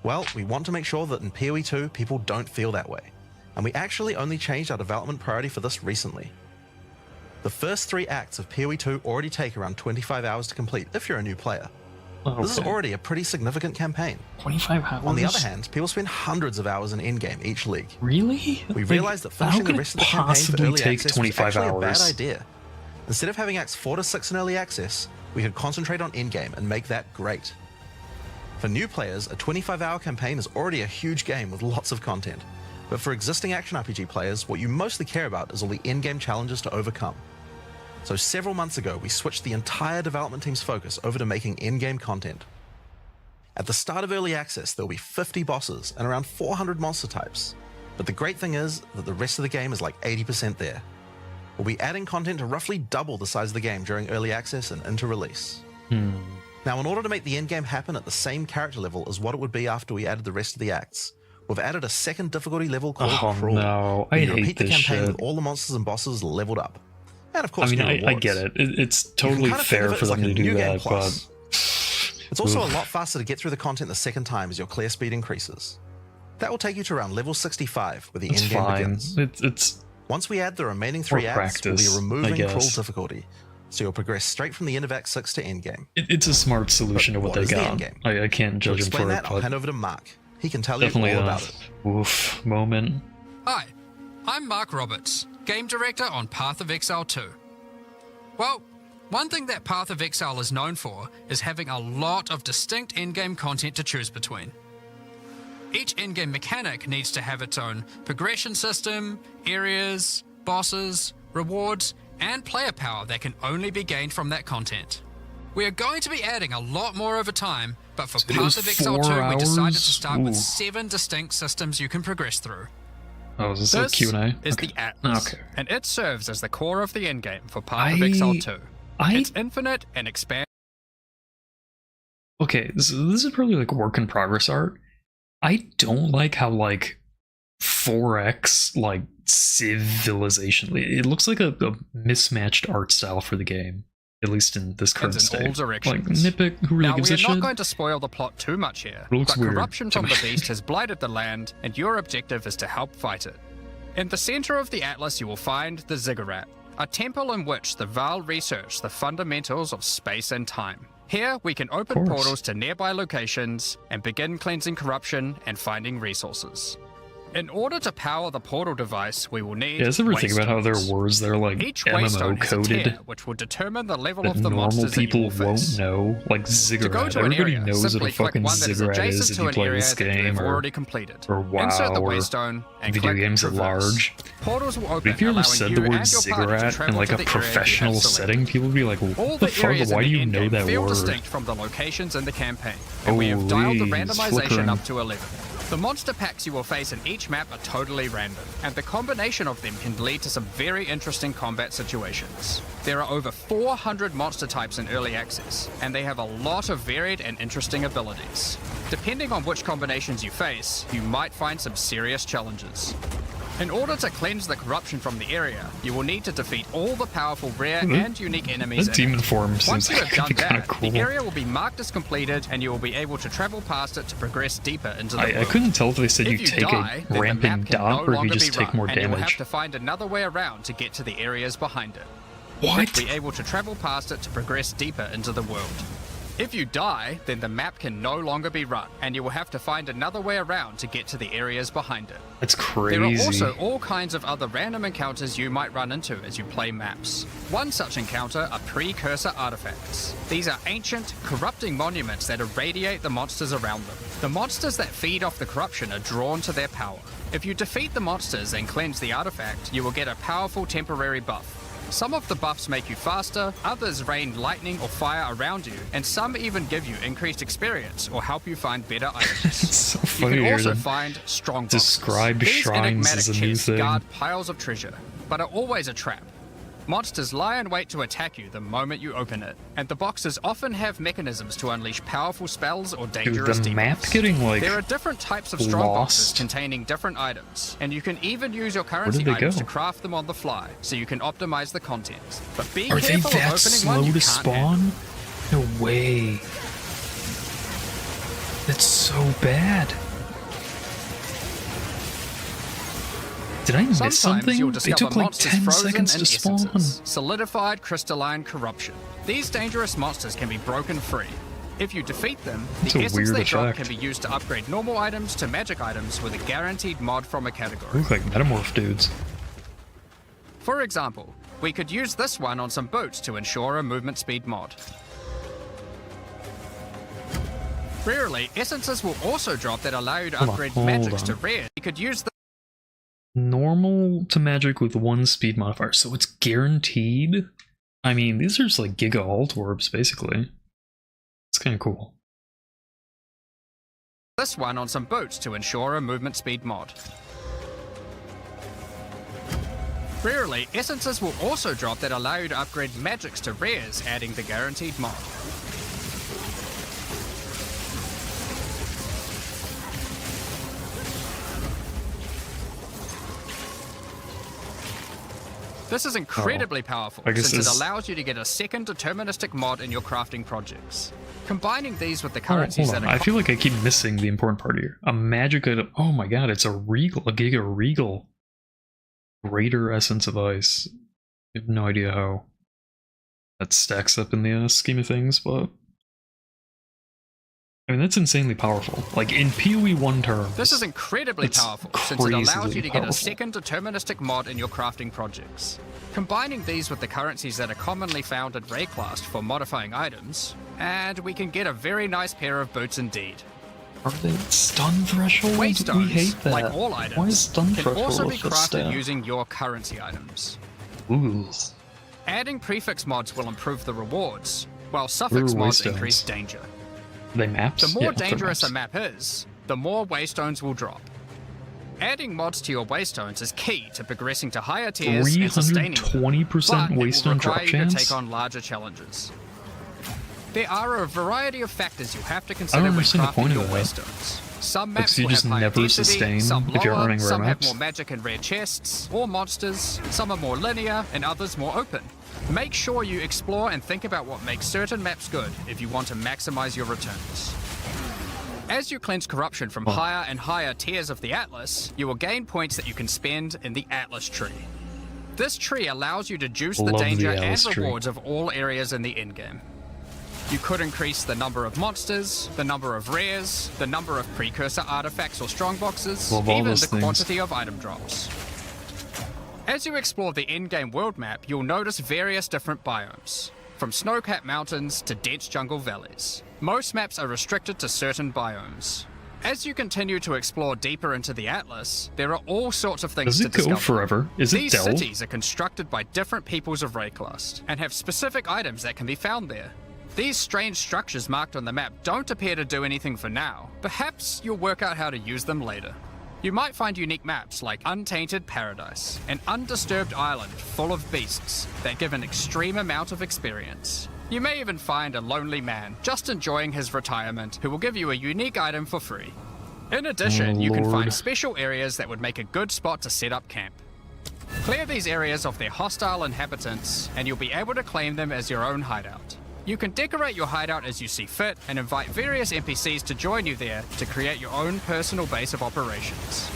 Well, we want to make sure that in PoE 2 people don't feel that way, and we actually only changed our development priority for this recently. The first 3 acts of PoE 2 already take around 25 hours to complete if you're a new player. Okay. This is already a pretty significant campaign. 25 hours? On the other hand, people spend hundreds of hours in endgame each league. Really? We realized that finishing the rest of the campaign for early access was actually a bad idea. Instead of having acts 4 to 6 in early access, we could concentrate on endgame and make that great. For new players, a 25-hour campaign is already a huge game with lots of content. But for existing action RPG players, what you mostly care about is all the endgame challenges to overcome. So several months ago, we switched the entire development team's focus over to making endgame content. At the start of early access, there will be 50 bosses and around 400 monster types. But the great thing is that the rest of the game is like 80% there. We'll be adding content to roughly double the size of the game during early access and into release. Now, in order to make the endgame happen at the same character level as what it would be after we added the rest of the acts, we've added a second difficulty level called Crawl. No, I where you hate repeat the this campaign shit. with all the monsters and bosses leveled up. And of course, I mean, I get it. It's totally fair for them to do that, but... It's also a lot faster to get through the content the second time as your clear speed increases. That will take you to around level 65, where the endgame begins. It's Once we add the remaining 3 acts, we'll be removing Crawl difficulty, so you'll progress straight from the end of Act 6 to endgame. It's a smart solution to what they got. I can't judge him for it, I'll hand over to Mark. He can tell you all about it. Oof moment. Hi, I'm Mark Roberts, Game Director on Path of Exile 2. Well, one thing that Path of Exile is known for is having a lot of distinct endgame content to choose between. Each endgame mechanic needs to have its own progression system, areas, bosses, rewards, and player power that can only be gained from that content. We are going to be adding a lot more over time, but for Path of Exile 2 we decided to start with 7 distinct systems you can progress through. Oh, is this a Q&A? Is the Atlas, Okay. and it serves as the core of the endgame for Path of Exile 2. It's infinite and expand. Okay, this is probably like work in progress art. I don't like how like 4x like civilization. It looks like a mismatched art style for the game, at least in this current state. All directions. Like nitpick, who really gives a shit? Now, we're not going to spoil the plot too much here, but corruption from the beast has blighted the land, and your objective is to help fight it. In the center of the Atlas, you will find the Ziggurat, a temple in which the Val research the fundamentals of space and time. Here, we can open portals to nearby locations and begin cleansing corruption and finding resources. In order to power the portal device, we will need I ever think about how their words, they're like each MMO coded, which will determine the level that of the normal monsters people that you will won't face. know. Like Ziggurat, To everybody area, knows what a fucking Ziggurat is if you play this game, or WoW, Insert the or waystone and video click games at traverse. large. Portals will open, But if you ever allowing said you the word and your party to Ziggurat travel in like to a the area you have professional selected. setting, people would be like, All what the the fuck, areas why in do the you know endgame that feel word? distinct from the locations in the campaign, and we have Holy, dialed the it's randomization flickering. up to 11. The monster packs you will face in each map are totally random, and the combination of them can lead to some very interesting combat situations. There are over 400 monster types in early access, and they have a lot of varied and interesting abilities. Depending on which combinations you face, you might find some serious challenges. In order to cleanse the corruption from the area, you will need to defeat all the powerful rare and unique enemies That in demon it. form Once seems you like have it done could be kind that, of cool. the area will be marked as completed, and you will be able to travel past it to progress deeper into the world. I couldn't tell if they said you If you take die, a then ramping the map can dot, no or if you longer just be take run, more and you will have damage. to find another way around to get to the areas behind it. What? Be able to travel past it to progress deeper into the world. If you die, then the map can no longer be run, and you will have to find another way around to get to the areas behind it. That's crazy. There are also all kinds of other random encounters you might run into as you play maps. One such encounter are precursor artifacts. These are ancient, corrupting monuments that irradiate the monsters around them. The monsters that feed off the corruption are drawn to their power. If you defeat the monsters and cleanse the artifact, you will get a powerful temporary buff. Some of the buffs make you faster, others rain lightning or fire around you, and some even give you increased experience or help you find better items. It's so You funny can to also hear find strong boxes. describe These shrines as a enigmatic new chests thing. guard piles of treasure, but are always a trap. Monsters lie in wait to attack you the moment you open it, and the boxes often have mechanisms to unleash powerful spells or dangerous Dude, the demons. map getting like There are different types of strong boxes lost. containing different items, and you can even use your did currency they items go? to craft them on the fly, so you can optimize the content. But be Are they careful of that opening slow one you to can't handle. spawn? No way. That's so bad. Did I miss Sometimes something? you'll They discover took like monsters 10 frozen seconds in to spawn. essences, solidified crystalline corruption. These dangerous monsters can be broken free. If you defeat them, That's the a essence weird they drop effect. can be used to upgrade normal items to magic items with a guaranteed mod from a They category. look like metamorph dudes. For example, we could use this one on some boots to ensure a movement speed mod. Rarely, essences will also drop that allow you to upgrade magics to rare. You could use Normal to magic with 1 speed modifier, so it's guaranteed? I mean, these are just like Giga Alt Orbs, basically. It's kind of cool. this one on some boots to ensure a movement speed mod. Rarely, essences will also drop that allow you to upgrade magics to rares, adding the guaranteed mod. This is incredibly powerful, since it allows you to get a second deterministic mod in your crafting projects. Combining these with the currencies that are... I feel like I keep missing the important part here. A magic item. Oh my god, it's a Regal, a Giga Regal. Greater Essence of Ice. I have no idea how that stacks up in the scheme of things, but... I mean, that's insanely powerful. Like, in PoE 1 terms... This is incredibly powerful, since it allows you to get a second deterministic mod in your crafting projects. Combining these with the currencies that are commonly found at Wraeclast for modifying items, and we can get a very nice pair of boots indeed. Are they stun threshold? Waystones, We hate that. like all items, Why is stun can threshold also be a crafted stat? using your currency items. Ooh. Adding prefix mods will improve the rewards, while suffix mods Waystones. increase danger. Are they maps? The more Yeah, they're dangerous a maps. map is, the more waystones will drop. Adding mods to your waystones is key to progressing to higher tiers and sustaining them, 320% but it will waystone drop require you to chance? take on larger challenges. There are a variety of factors you have to I consider don't when understand the point crafting your of that. waystones. Some Like, maps so you will just have higher never density, sustain some if you're lower, running rare some have maps? more magic and rare chests, or monsters, some are more linear, and others more open. Make sure you explore and think about what makes certain maps good if you want to maximize your returns. As you cleanse corruption from higher and higher tiers of the Atlas, you will gain points that you can spend in the Atlas tree. This tree allows you to juice the Love the danger and Atlas tree. rewards of all areas in the endgame. You could increase the number of monsters, the number of rares, the number of precursor artifacts or strongboxes, Love all even those the things. quantity of item drops. As you explore the endgame world map, you'll notice various different biomes, from snow-capped mountains to dense jungle valleys. Most maps are restricted to certain biomes. As you continue to explore deeper into the Atlas, there are all sorts of things Does to it go discover. forever? Is it These Dell? cities are constructed by different peoples of Wraeclast, and have specific items that can be found there. These strange structures marked on the map don't appear to do anything for now. Perhaps you'll work out how to use them later. You might find unique maps like Untainted Paradise, an undisturbed island full of beasts that give an extreme amount of experience. You may even find a lonely man just enjoying his retirement who will give you a unique item for free. In addition, you can Lord. find special areas that would make a good spot to set up camp. Clear these areas of their hostile inhabitants, and you'll be able to claim them as your own hideout. You can decorate your hideout as you see fit, and invite various NPCs to join you there to create your own personal base of operations.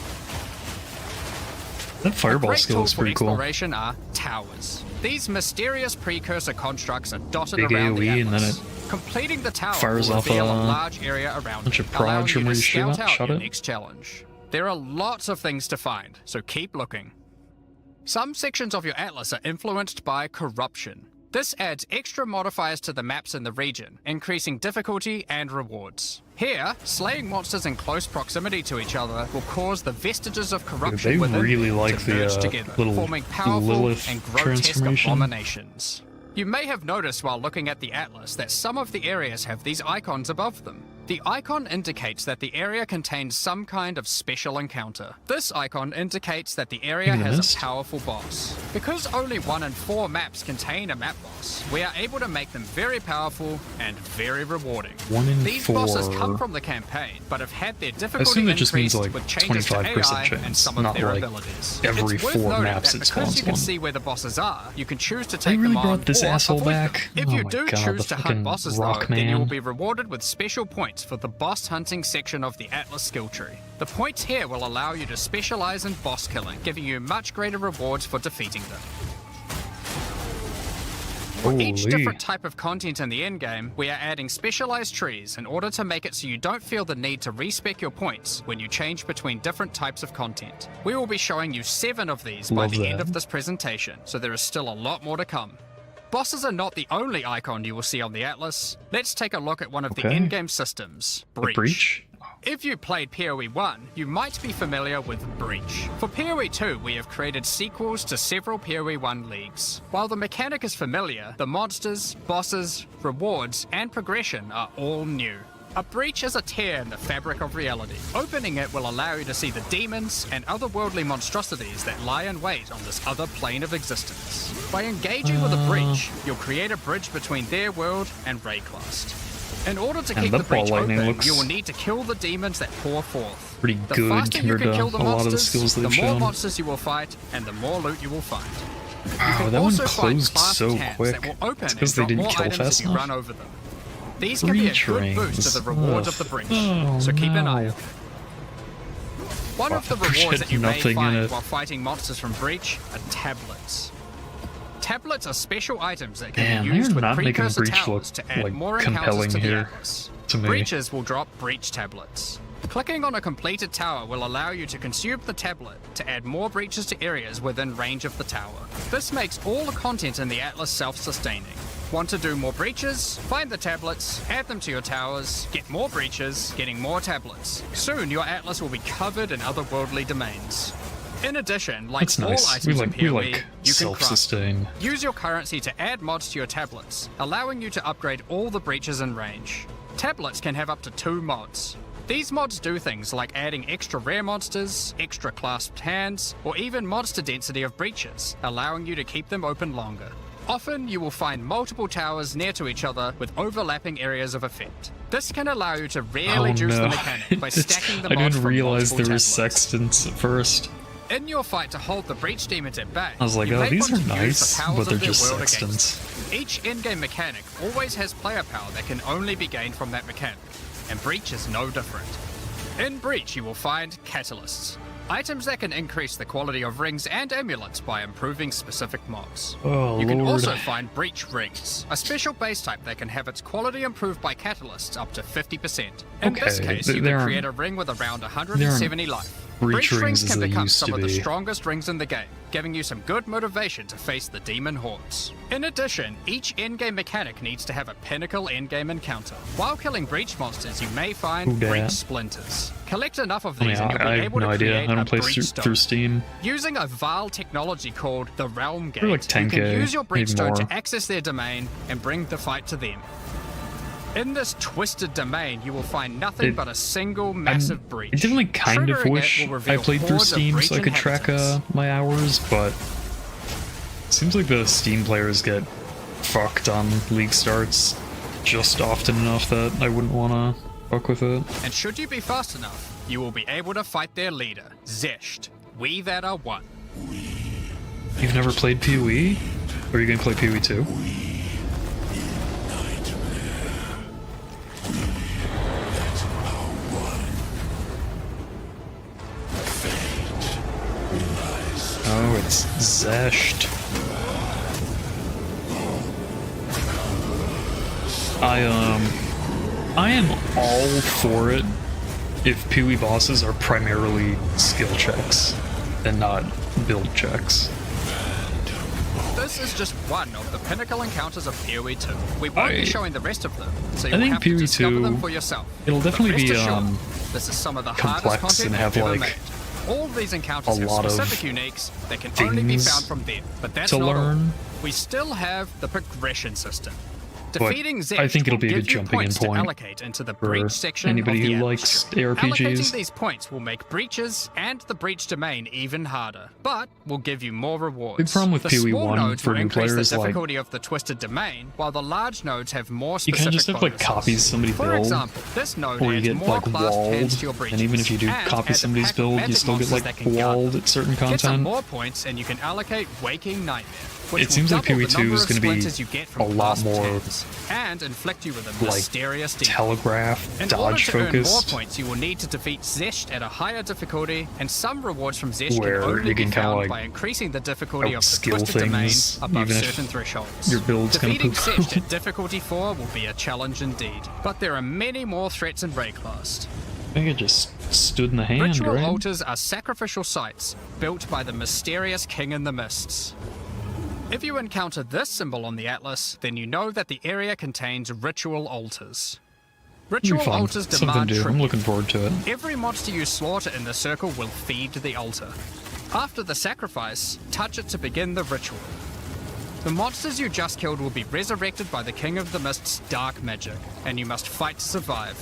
That fireball Great skill tools is for pretty cool. exploration are towers. These mysterious precursor constructs are dotted Big around the AoE and then Atlas. it Completing the tower fires will off reveal a a large area around bunch it, of prods allowing from you where to you shoot scout at, out shot your it. next challenge. There are lots of things to find, so keep looking. Some sections of your Atlas are influenced by corruption. This adds extra modifiers to the maps in the region, increasing difficulty and rewards. Here, slaying monsters in close proximity to each other will cause the vestiges of corruption they within really them like to the, merge together, little forming powerful Lilith and grotesque transformation. abominations. You may have noticed while looking at the Atlas that some of the areas have these icons above them. The icon indicates that the area contains some kind of special encounter. This icon indicates that the area has Mist? a powerful boss. Because only 1 in 4 maps contain a map boss, we are able to make them very powerful and very rewarding. 1 in These 4. bosses come from the campaign, but have had their I assume difficulty that just means increased like with changes to 25% AI and chance, some of not their like abilities. every It's worth 4 noting maps that it because spawns you can one. see where the bosses are, you can choose to They take really them on brought this or asshole avoid them. back? If Oh you my do God, choose the to hunt fucking bosses though, rock then you will man. be rewarded with special points points for the boss hunting section of the Atlas skill tree. The points here will allow you to specialize in boss killing, giving you much greater rewards for defeating them. For each different type of content in the endgame, we are adding specialized trees in order to make it so you don't feel the need to respec your points when you change between different types of content. We will be showing you 7 of these by the end of this presentation, so there is still a lot more to come. Bosses are not the only icon you will see on the Atlas. Let's take a look at one of the endgame systems, Breach. If you played PoE 1, you might be familiar with Breach. For PoE 2, we have created sequels to several PoE 1 leagues. While the mechanic is familiar, the monsters, bosses, rewards, and progression are all new. A breach is a tear in the fabric of reality. Opening it will allow you to see the demons and otherworldly monstrosities that lie in wait on this other plane of existence. By engaging with a breach, you'll create a bridge between their world and Wraeclast. In order to keep the breach open, you will need to kill the demons that pour forth. Pretty The good faster you can compared kill to the a lot of the monsters, skills the they've more shown. monsters you will fight, and the more loot you will find. You Wow, can that one also find closed class so tabs quick. that will open It's and 'cause they drop didn't more kill items fast if you enough. run over them. These can be a Breach good boost to the rings. rewards of the breach, Oh, so keep an eye no. out. One of the Breach rewards had that you may nothing in find it. while fighting monsters from Breach are tablets. Tablets are special items that can Damn, be used they're with not making precursor Breach towers look, to add like, more encounters compelling to the here, Atlas. to me. Breaches will drop breach tablets. Clicking on a completed tower will allow you to consume the tablet to add more breaches to areas within range of the tower. This makes all the content in the Atlas self-sustaining. Want to do more breaches? Find the tablets, add them to your towers, get more breaches, getting more tablets. Soon your Atlas will be covered in otherworldly domains. In addition, like That's all nice. items We in like PoE, you can self-sustain. craft. Use your currency to add mods to your tablets, allowing you to upgrade all the breaches in range. Tablets can have up to 2 mods. These mods do things like adding extra rare monsters, extra clasped hands, or even monster density of breaches, allowing you to keep them open longer. Often, you will find multiple towers near to each other with overlapping areas of effect. This can allow you to really juice the mechanic by stacking the I mods didn't from realize multiple there were tablets. sextants at first. In your fight to hold the breach demons at bay, I was like, you oh, may these want are to use nice, the powers but they're of their just world against sextants. them. Each in-game mechanic always has player power that can only be gained from that mechanic, and Breach is no different. In Breach, you will find catalysts, items that can increase the quality of rings and amulets by improving specific mobs. Oh, You can Lord. also find Breach Rings, a special base type that can have its quality improved by catalysts up to 50%. In this Okay, case, you they can aren't- create a ring with around 170 life. Breach rings as can they become used some to of the be. strongest rings in the game, giving you some good motivation to face the demon hordes. In addition, each endgame mechanic needs to have a pinnacle endgame encounter. While killing breach monsters, you may find Ooh, breach yeah. splinters. Collect enough of I these mean, and you'll be I have able no to idea. create I a don't play breach through stone. Steam. Using a vile technology called the Realm Gate, They're like 10K, you can use your breach maybe stone more. to access their domain and bring the fight to them. In this twisted domain, you will find nothing but a single massive breach. I definitely kind of Triggering it wish will I reveal played through hordes of Steam breach so I could track inhabitants. my hours, but it seems like the Steam players get fucked on League starts just often enough that I wouldn't want to fuck with it. And should you be fast enough, you will be able to fight their leader, Zesht. We that are one. You've never played PoE? Or are you going to play PoE 2? Oh, it's Zesht. I am all for it if PoE bosses are primarily skill checks and not build checks. This is just one of the pinnacle encounters of PoE 2. We won't be showing the rest of them, so you'll think have to PoE discover 2 them for yourself. it'll But definitely rest be, assured, this is some of the hardest complex content and have, we've ever like, made. All of these encounters a have lot of specific uniques that can only be things found from them, but that's to not all. learn. We still have the progression system. But Defeating Zesht I think it'll be a will good give you jumping in points point to allocate into the for breach section anybody of the who Atlas likes tree. Allocating ARPGs. these points will make breaches and the breach domain even harder, but will give you more rewards. Big problem with the PoE small 1 nodes for will new increase players, the like, difficulty of the twisted domain, while the large nodes have more you specific kind of just have like bonuses. copies somebody For build, example, this node or you adds get more like clasped hands walled, to your breaches, and even if you do and copy adds a somebody's pack of build, you magic still get monsters like that can guard walled them. at certain Get some content. more points and you can allocate Waking Nightmare. which it seems will like double the PoE2 number is of going to be splinters you get from a lot blast more attacks, and inflict you with a like mysterious demon. telegraph, In dodge order to earn more focused, points, you will need to defeat Zesht at a higher difficulty, and some rewards from Zesht can where only you be can kind of found like by increasing the difficulty of the outskill Twisted Domain things, above even if certain thresholds. your build's gonna Defeating poop. Zesht at difficulty 4 will be a challenge indeed, but there are many more threats in Wraeclast. I think it just stood in the hand, Ritual right? altars are sacrificial sites built by the mysterious King in the Mists. If you encounter this symbol on the atlas, then you know that the area contains ritual altars. It'll be Ritual fun. altars Something demand to do. I'm tribute. looking forward to it. Every monster you slaughter in the circle will feed the altar. After the sacrifice, touch it to begin the ritual. The monsters you just killed will be resurrected by the King of the Mist's dark magic, and you must fight to survive.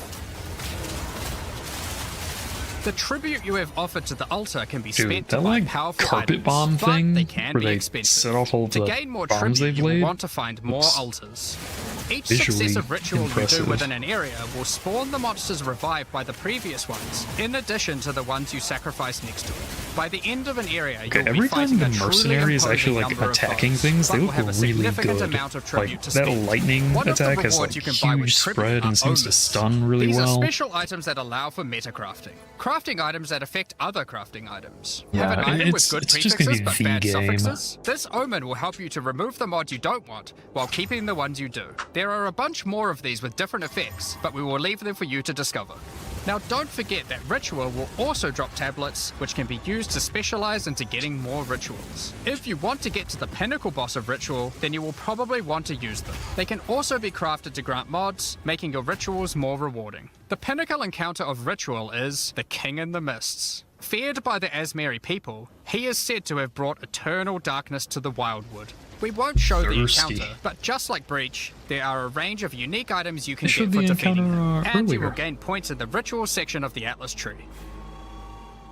The tribute you have offered to the altar can be Dude, spent that to buy like powerful carpet items, bomb but thing they can where be they expensive. set off all To the gain more bombs tribute, they've you will laid, want to find more looks altars. Each visually successive ritual impressive. you do within an area will spawn the monsters revived by the previous ones, in addition to the ones you sacrifice next to it. By the end of an area, Okay, you'll be every time fighting the a truly mercenary is imposing actually like number of attacking foes, things, but they will look have a really significant good. amount of tribute Like to that spend. lightning One of the attack has rewards like you can buy with huge tribute spread are and seems to omens. stun really These well. are special items that allow for metacrafting. Crafting items that affect other crafting items. Yeah, Have an item with it's- good it's just gonna prefixes be but the bad game. suffixes. This omen will help you to remove the mod you don't want while keeping the ones you do. There are a bunch more of these with different effects, but we will leave them for you to discover. Now don't forget that Ritual will also drop tablets, which can be used to specialize into getting more rituals. If you want to get to the pinnacle boss of Ritual, then you will probably want to use them. They can also be crafted to grant mods, making your rituals more rewarding. The pinnacle encounter of Ritual is the King in the Mists. Feared by the Asmeri people, he is said to have brought eternal darkness to the Wildwood. We won't show the Thirsty. encounter, but just like Breach, there are a range of unique items you can They showed get for the defeating encounter, them, and you earlier. will gain points in the ritual section of the Atlas tree.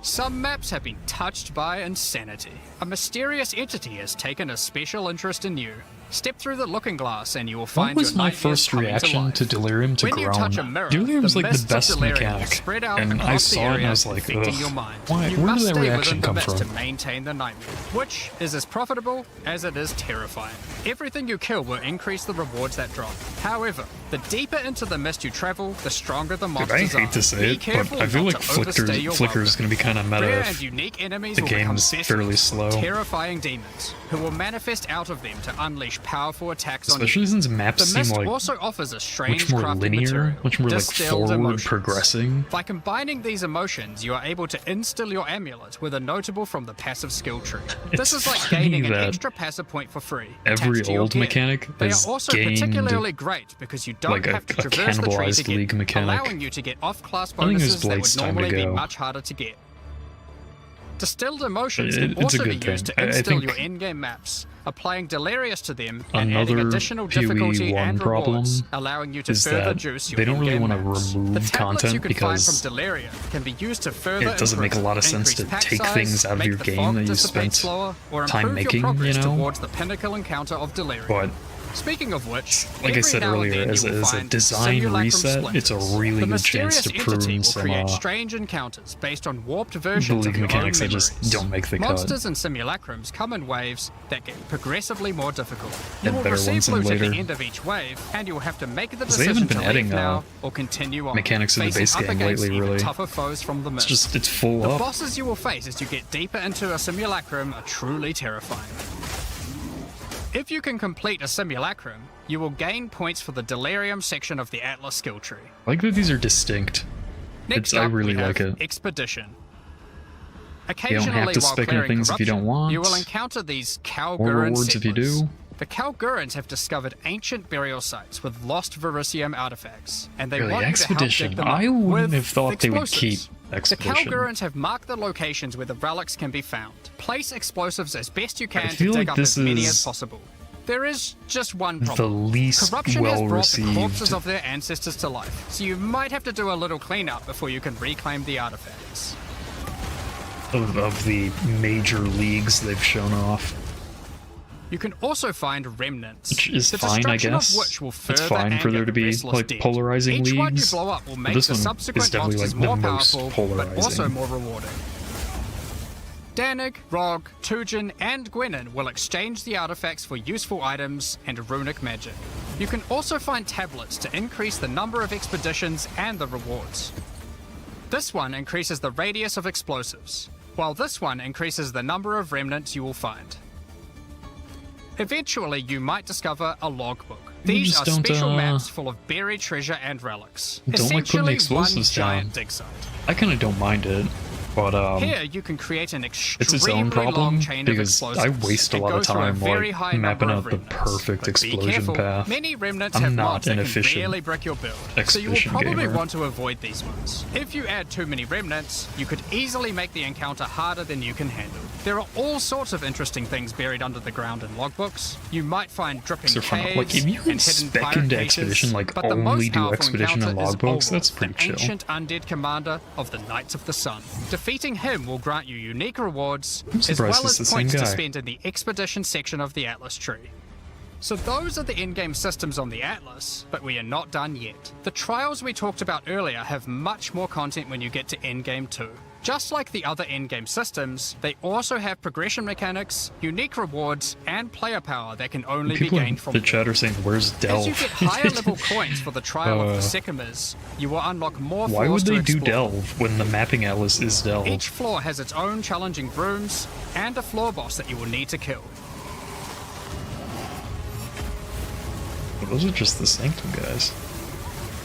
Some maps have been touched by insanity. A mysterious entity has taken a special interest in you. Step through the looking glass and you will find What was your my nightmares first coming reaction life. to Delirium to When you Groan? touch a mirror, Delirium's the like the mists of best Delirium mechanic, spread out and I across saw the it and area, I was like, affecting ugh, your mind. why? You Where must did that stay reaction within the come mist from? to maintain the nightmare, which is as profitable as it is terrifying. Everything you kill will increase the rewards that drop. However, the deeper into the mist you travel, the stronger the Dude, monsters I are. hate to say Be it, careful but I feel not like to overstay your Flicker is welcome. going to be kind of meta Rare if and unique enemies the will become game's vessels, fairly slow. terrifying demons who will manifest out of them to unleash powerful attacks on you. Especially since maps The seem mist like also offers a strange much more crafting linear, material, much more like distilled forward emotions. progressing. By combining these emotions, you are able to instill your amulet with a notable from the passive skill tree. This It's is like funny gaining an that extra passive point for free. every attached to your old gear. mechanic They has are also gained particularly great because you don't like a have to traverse the tree to cannibalized get, League mechanic. allowing you to get off-class I think it's bonuses that Blade's would time to normally be go. much harder to get. Distilled emotions It- can it's a also be good used thing. to I instill think your in-game maps, applying Delirious to them and adding another additional PoE difficulty 1 and problem rewards, allowing you to is further that juice your they don't really in-game want to maps. remove The tablets you content can find because from Deliria can be used to further it doesn't make a improve, lot of sense to increase pack take size, things out of make your the game fog that you dissipate spent slower, or time improve making, your progress you know? towards the pinnacle encounter of Deliria. but Speaking of which, like I every said now and earlier, then as you will a find design simulacrum reset, it's a splinters. really The good chance mysterious to entity prune will some create strange encounters based on warped versions League of your mechanics own that just memories. don't make the cut. Monsters and simulacrums come in waves that get progressively more difficult. You And will better receive ones than loot at later. the end of each wave, and you will have to make the they decision haven't to been leave adding, now or continue on. mechanics in the facing base up game against lately, even really. tougher foes from the mist. it's full The up. bosses you will face as you get deeper into a simulacrum are truly terrifying. If you can complete a simulacrum, you will gain points for the Delirium section of the Atlas skill tree. I like that these are distinct. Next I up, really we have like it. Expedition. You Occasionally, don't have to while spec in clearing things if you don't corruption, want. you will encounter these More Kalguran rewards if you settlers. do. The Kalgurans have discovered ancient burial sites with lost Verisium artifacts, and they Really, want you to help Expedition. dig them up I wouldn't with have thought they would explosives. keep Expedition. The Kalgurans have marked the locations where the relics can be found. Place explosives as best you I can to feel dig like up this as many is as possible. There is just one the problem. least Corruption has well brought the corpses received of their ancestors to life, so you might have to do a little cleanup before you can reclaim the artifacts. of the major leagues they've shown off. You can also find remnants, Which is the fine, I destruction guess. of which will It's further fine for anger there to the be restless like dead. polarizing Each one you leagues. blow up will But make this the one is subsequent definitely monsters like the more most powerful, but also polarizing. more rewarding. Danig, Rog, Tujin, and Gwenin will exchange the artifacts for useful items and runic magic. You can also find tablets to increase the number of expeditions and the rewards. This one increases the radius of explosives, while this one increases the number of remnants you will find. Eventually, you might discover a logbook. These are special maps full of buried treasure and relics. Don't like putting explosives down. Giant dig site. I kind of don't mind it. But here you can create an extremely it's its own problem long chain because of I waste a lot of time like mapping out the perfect explosion path. Many remnants I'm have not mods that an can efficient really brick your build, so you will expedition probably gamer. want to avoid these ones. If you add too many remnants, you could easily make the encounter harder than you can handle. There are all sorts of interesting things buried under the ground in logbooks. You might find dripping So caves like if you can and hidden spec pirate into caches, expedition, like but the only most do powerful expedition and encounter is logbooks, that's Olwulf, pretty the chill. ancient undead commander of the Knights of the Sun. Defeating him will grant you unique rewards, I'm as surprised well it's as the points same to guy. spend in the expedition section of the Atlas tree. So those are the in-game systems on the Atlas, but we are not done yet. The trials we talked about earlier have much more content when you get to Endgame 2. Just like the other endgame systems, they also have progression mechanics, unique rewards, and player power that can only be People in gained from the chat are saying, "Where's Delve?" As you get higher level coins for the trial of the Sycamores, you will unlock more Why floors would to they do explore. Delve when the mapping atlas is Delve? Each floor has its own challenging rooms and a floor boss that you will need to kill. Those are just the Sanctum guys.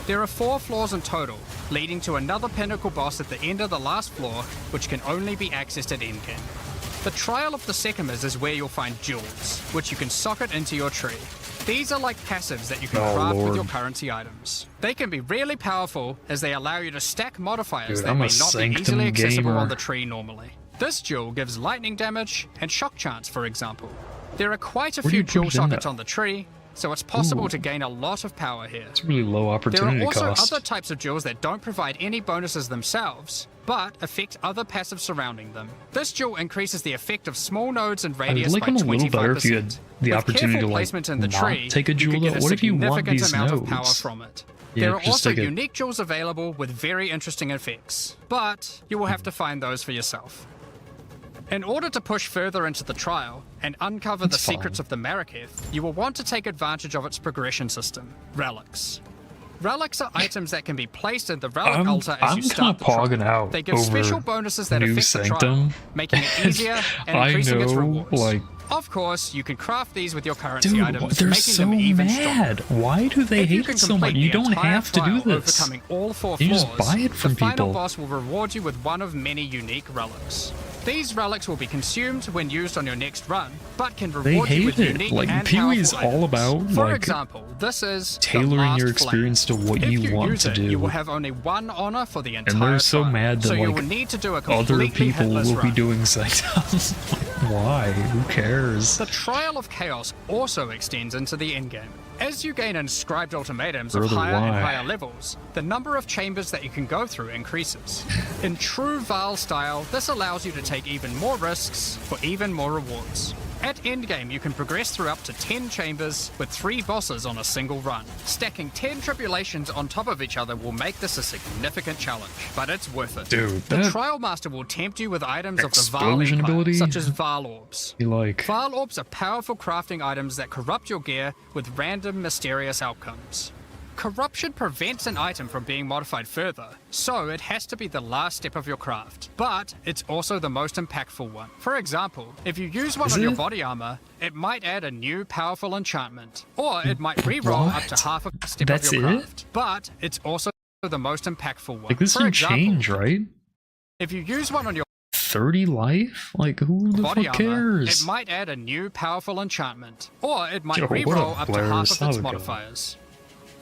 There are 4 floors in total, leading to another pinnacle boss at the end of the last floor, which can only be accessed at endgame. The Trial of the Sycamores is where you'll find jewels, which you can socket into your tree. These are like passives that you can Oh, craft with Lord. your currency items. They can be really powerful as they allow you to stack modifiers Dude, that I'm may a not be Sanctum easily accessible gamer. on the tree normally. This jewel gives lightning damage and shock chance, for example. There are quite a Where do few you put jewel it in sockets there? on the tree, so it's possible Ooh. to gain a lot of power here. It's a really low There are opportunity also cost. other types of jewels that don't provide any bonuses themselves, but affect other passives surrounding them. This jewel increases the effect of small nodes and I would radius like by them a 25%. little better if you had the With opportunity careful to like placement in the not tree, take a you jewel. could get Though. a What if you want significant these amount nodes? of power from it. Yeah, There are just also take a- unique jewels available with very interesting effects, but you will have to find those for yourself. In order to push further into the trial and uncover the That's secrets fine. of the Maraketh, you will want to take advantage of its progression system, relics. Relics are items that can be placed in the relic altar as I'm you kinda start the trial. pogging out They give over special bonuses that New affect the trial, Sanctum. making it easier and I increasing its know, rewards. like- Of course, you can craft these with your currency Dude, items, they're making so them even mad. stronger. Why do they If you hate can it so much? complete You the don't entire have to do trial, this. Overcoming all 4 You floors, just buy it from the final people. boss will reward you with one of many unique relics. These relics will be consumed when used on your next run, but can They reward you with hate it. unique Like, and PoE is powerful all items. about, For like, example, this is the tailoring Last your Flame. experience to what If you want use to it, do. you will have only one honor for the entire And they're so trial. mad that so you like will need to do a other completely people hitless will be run. doing Sanctums. Why? Who cares? The Trial of Chaos also extends into the endgame. As you gain inscribed ultimatums of Brother, higher and why? higher levels, the number of chambers that you can go through increases. In true Val style, this allows you to take even more risks for even more rewards. At endgame, you can progress through up to 10 chambers with 3 bosses on a single run. Stacking 10 tribulations on top of each other will make this a significant challenge, but it's worth it. Dude, The that Trial Master will tempt you with items of the Val explosion Empire, ability? such as Val Orbs. you like Val Orbs are powerful crafting items that corrupt your gear with random mysterious outcomes. Corruption prevents an item from being modified further, so it has to be the last step of your craft. But it's also the most impactful one. For example, if you use one Is on your it? body armor, it might add a new powerful enchantment, or it might reroll up to What? half a step That's of your it? craft. But it's also the most impactful one. like this For can example, change, right? if you use one on your 30 life? Like who the body fuck armor, cares? it might add a new powerful enchantment, or it might Yo, what a reroll up to blur half of its solid gun. modifiers.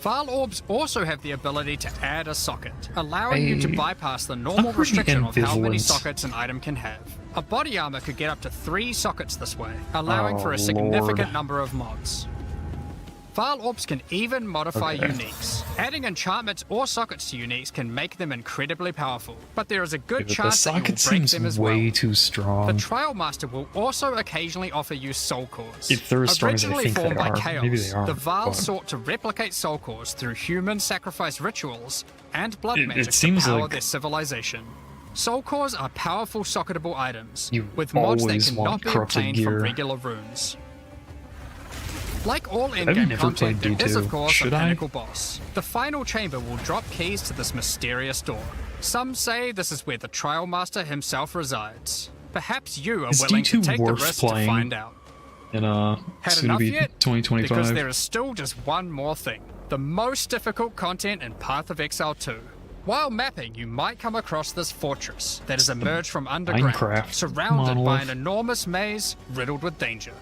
Val Orbs also have the ability to add a socket, allowing you to bypass the normal I'm pretty restriction of how many ambivalent. sockets an item can have. A body armor could get up to 3 sockets this way, allowing Oh, for a significant Lord. number of mods. Val Orbs can even modify Okay. uniques. Adding enchantments or sockets to uniques can make them incredibly powerful, but there is a good But the chance that you will socket break seems them as way well. too The strong. Trial Master will also occasionally offer you soul cores. If they're as strong as I Originally think they formed by are, Chaos, maybe they aren't, the Val but- sought to replicate soul cores through human sacrifice rituals and blood It magic to seems power like- their civilization. Soul Cores are powerful socketable items, You with mods that always cannot want be corrupted obtained gear. from regular runes. Like all I've in-game never content, played there is of D2. course Should a I? pinnacle boss. The final chamber will drop keys to this mysterious door. Some say this is where the Trial Master himself resides. Perhaps you are Is willing to D2 take the worth risk to playing? find out. In Had soon to enough be yet? 2025. Because there is still just one more thing. The most difficult content in Path of Exile 2. While mapping, you might come across this fortress that has emerged from underground, Minecraft surrounded by monolith. an enormous maze riddled with danger.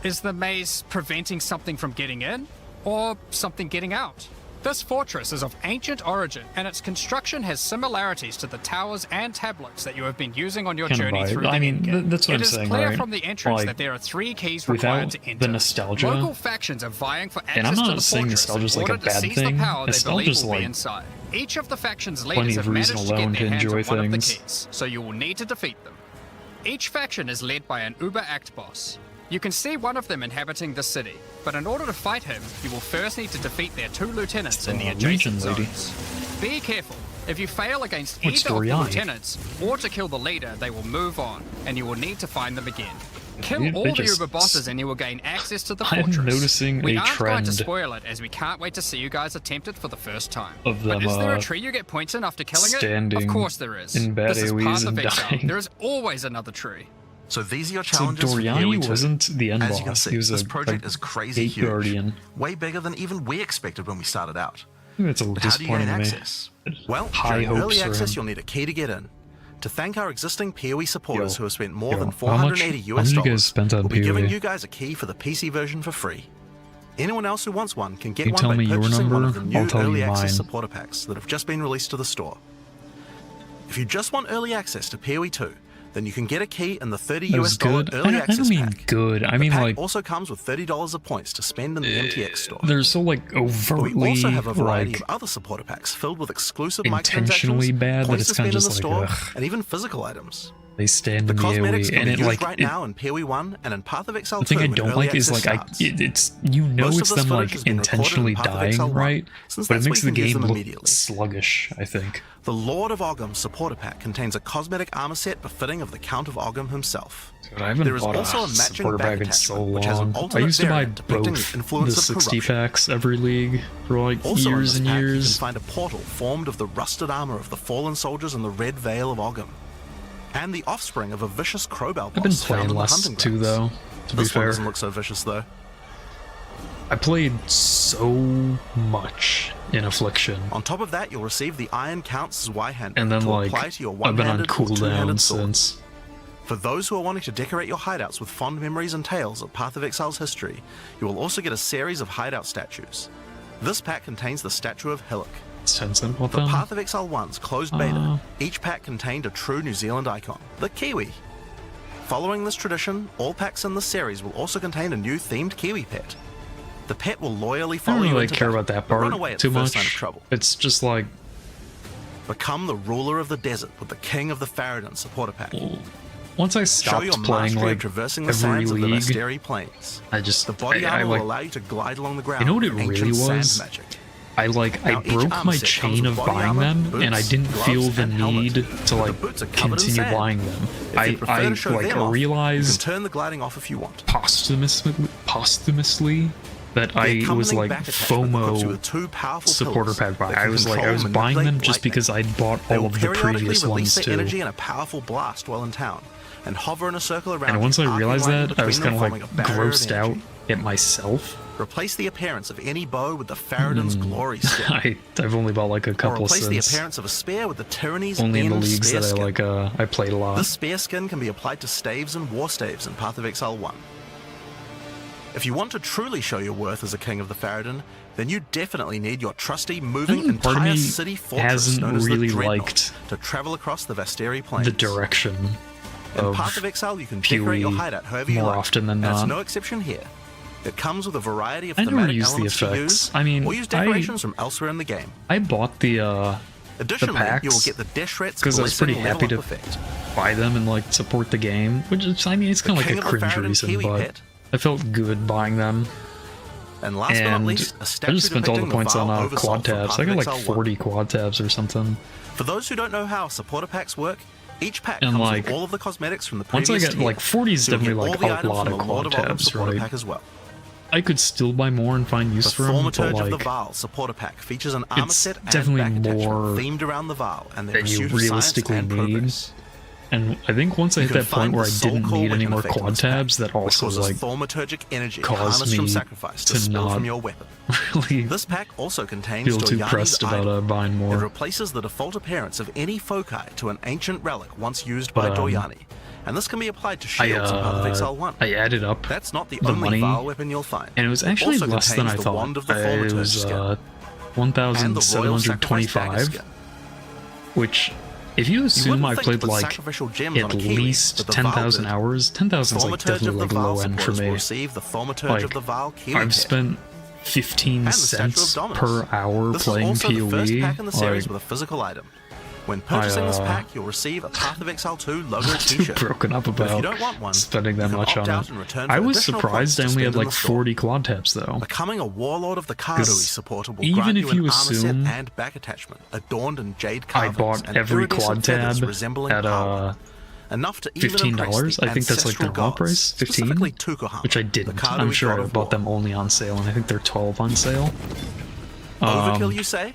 Is the maze preventing something from getting in, or something getting out? This fortress is of ancient origin, and its construction has similarities to the towers and tablets that you have been using on your Kinda journey buy it. through the I mean, endgame. that's what I'm saying, It is clear right? from the entrance Like, that there are 3 keys required to without enter. the nostalgia, Local factions are vying for access and I'm to not the saying fortress nostalgia's in like a order to bad seize thing. the power they believe Nostalgia's will be like inside. Each of the faction's plenty leaders of have reason managed to get alone their to hands on enjoy one of the things. keys, so you will need to defeat them. Each faction is led by an Uber-Act boss. You can see one of them inhabiting the city, but in order to fight him, you will first need to defeat their 2 lieutenants in the Legion adjacent lady. zones. Be careful. If you fail against What's either of the Storyai? lieutenants, or to kill the leader, they will move on, and you will need to find them again. Kill Dude, all they the just- Uber bosses and you will gain access to the I'm fortress. noticing we a aren't going to trend spoil it, as we can't wait to see you guys attempt it for the first time. of But them, is there a tree you get points in after killing it? standing Of course there is. in bad This is AoEs Path of and Exile. dying. There is always another tree. So these are your So challenges for Here We Doryani Two. wasn't the end As boss. you can see, he was this a project like, is crazy gate huge. guardian. Way bigger than even we expected when we started out. That's a little But how do you gain disappointing to me. access? Well, High during hopes early for access, him. you'll need a key to get in. To thank our existing PoE supporters Yo, who have spent more yo, than how much- 480 how US much you guys dollars, spent on we'll be giving PoE? you guys a key for the PC version for free. Anyone else who wants one can get You one tell by me your purchasing one of number, the new I'll tell early you access mine. supporter packs that have just been released to the store. If you just want early access to PoE 2, then you can get a key in the $30 That US was good. early I access don't mean pack. good. I The mean pack like also comes with $30 of points to spend in the MTX store. they're so like But overtly we also have a variety like of other supporter packs filled with exclusive intentionally microtransactions, bad that points it's to kind spend of in the just store, like ugh, and even physical items. they stand The in the cosmetics AoE can and be it used like right it, now in PoE 1 and in Path of Exile the 2 thing I when don't early like is access like starts. it's you know Most of it's this them footage like has been recorded in intentionally Path of dying, Exile 1, right? since But it that's makes where the you can use game them look immediately. sluggish, I think. The Lord of Ogham supporter pack contains a cosmetic armor set befitting of the Count of Ogham himself. Dude, I haven't There is bought also a a matching supporter back pack in so attachment, which has an long. I alternate used to buy variant depicting both the influence the of 60 corruption. packs every league for like Also in years this and pack, you can years. find a portal formed of the rusted armor of the fallen soldiers in the Red Veil of Ogham, and the offspring of a vicious crowbell I've been boss found playing in the less hunting too, grounds. though. To be This one fair, doesn't look so vicious though. I played so much in Affliction, On top of that, you'll receive the Iron Count's Zweihander and then to like apply to your I've been on one-handed or two-handed cooldown sword. since. For those who are wanting to decorate your hideouts with fond memories and tales of Path of Exile's history, you will also get a series of hideout statues. This pack contains the statue of Hillock. It's Tencent with For them. Path of Exile 1's closed beta, each pack contained a true New Zealand icon, the Kiwi. Following this tradition, all packs in this series will also contain a new themed Kiwi pet. The pet will loyally I follow don't you really into care battle, about that but run part away at too the first sign of much. trouble. It's just like Become the ruler of the desert with the King of the Faradin supporter pack. once I Show your stopped playing mastery of like traversing the every sands of the league, Vasteri Plains. I just The body I armor will like allow you to glide along the ground. You know what with it really ancient sand was? magic. I Now, each broke armor my set comes chain with of body buying armor, them, and I boots, didn't feel gloves, the and helmet. need to But the like boots are covered in continue sand. buying them. If you prefer to show like them off, you realized can turn the gliding off if you want. posthumously that The I was accompanying like back attachment equips you with FOMO two powerful supporter pillars pack buy. that I can was control and buying them manipulate just lightning. because I'd bought They all will of the periodically previous release ones their too. energy in a powerful blast while in town, and hover in a circle around And once you, I arcing realized line that, I was between kind them, of like forming a barrier of grossed out energy. at myself. Replace the appearance of any bow with the Faradin's glory skin. I've only bought like a Or couple replace the since. appearance of a spear with the Tyranny's Only in the end leagues spear that skin. I played a lot. This spear skin can be applied to staves and war staves in Path of Exile 1. If you want to truly show your worth as a king of the Faradin, then you definitely need your trusty moving think part of entire me city fortress hasn't known as really the Dreadnought liked to travel across the Vasteri Plains. the direction In of Path of Exile, you can decorate your PoE hideout however you more like, often than and it's not. no exception here. It comes with a variety of I never thematic use the elements to effects. use, I mean, or use decorations from elsewhere in the game. I bought the Additionally, packs you will get the Deshet's 'cause I was pretty blessing happy level to up effect. buy them and like support the game, which is, I mean, it's kind of like King a of the cringe Faradin reason, Kiwi but pet. I felt good buying them. And last but not least, a I statue just spent all the depicting points Val on Oversoul quad from tabs. Path I of got like Exile 1. 40 quad tabs or something. For those who don't know how supporter packs work, each pack And, comes like, with all of the cosmetics from the Once previous I get tier, like 40 is so you'll definitely get like all the a items lot from of the Lord quad of Oldham tabs, supporter right? pack as well. I could still buy more and find use The for them, but Thaumaturge of the like Val supporter pack features an armor it's set and definitely back attachment more themed around the Val and their than you pursuit of science realistically and need. progress. And I think once I You hit can that point find where the I Soul didn't Core need any weapon more effect on quad this pack, tabs, that which also causes like thaumaturgic energy caused harnessed from me sacrifice to to spill not from your weapon. really This pack also contains feel too Doyani's pressed about idol. buying It more. replaces the default appearance of any foci to an ancient relic once used But, by Doyani, and this can be applied to shields in Path of Exile 1. I added up That's not the the only money, Val weapon you'll find. and it was actually also less than I contains the Wand thought. of the It Thaumaturge was skin, and the Royal Sacrifice Dagger 1,725, skin. which, if you assume I wouldn't think played to put like sacrificial gems at on a Kiwi, least but the Val 10,000 did. hours, 10,000 is like Thaumaturge definitely of the like Val low end for supporters will me. receive the Thaumaturge Like, of the Val Kiwi I've kit. spent 15 And the Statue of cents Dominus. per hour This playing is also the first PoE. pack in the series Like, with a physical item. When purchasing this pack, you'll receive a Path of Exile 2 logo too t-shirt. broken up But if you about don't want one, spending that you can much opt on out it. and return I for was additional surprised points I to only had spend in like the store. 40 quad tabs though. Becoming a Warlord of the Karui 'Cause supporter will even grant if you an you armor set assume and back attachment, adorned in jade I carvings bought and every iridescent quad feathers tab resembling at power. Enough to even $15. impress the I think that's like the ancestral normal gods, price, 15, specifically Tukohama, which I the didn't. Karui I'm sure god I of bought war. them only on sale, and I think they're 12 on sale. Overkill, you say?